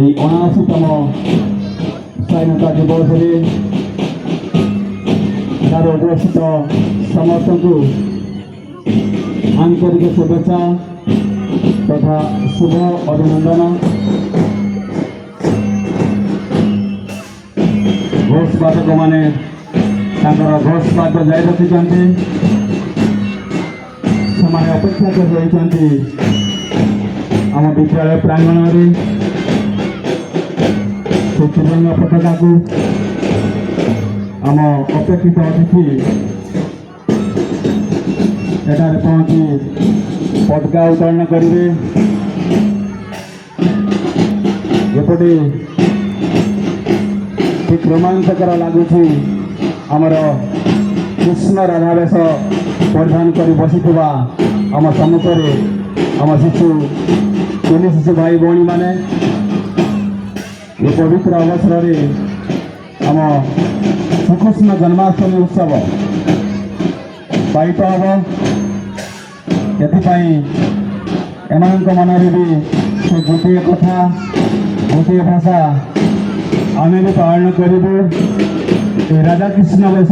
এই ৭৯তম স্বাধীনতা দিবসରେ ତାର ଉପସ୍ଥିତ ସମସ୍ତଙ୍କୁ ଆନ୍ତରିକ ଶୁଭେଚ୍ଛା तथा शुभ अभिनंदन। घोषवादक मैंने घोषवाद जारी रखिंट से अपेक्षा कर आम विद्यालय प्रांगण में त्रिरंगा पताका को आम अपेक्षित अतिथि एठार पहुंची पताका उत्तोलन करेंगे। एपटे ठीक रोमांचकर लगुच आमर कृष्ण राधा वेश परिधान कर बसी आम सम्मुखें आम शिशु तीन शिशु भाई भौणी मैंने ये पवित्र अवसर आम श्रीकृष्ण जन्माष्टमी उत्सव पालित हम। एम मन भी से गोटे कथा गोटे भाषा आम भी पालन करूँ राधा कृष्ण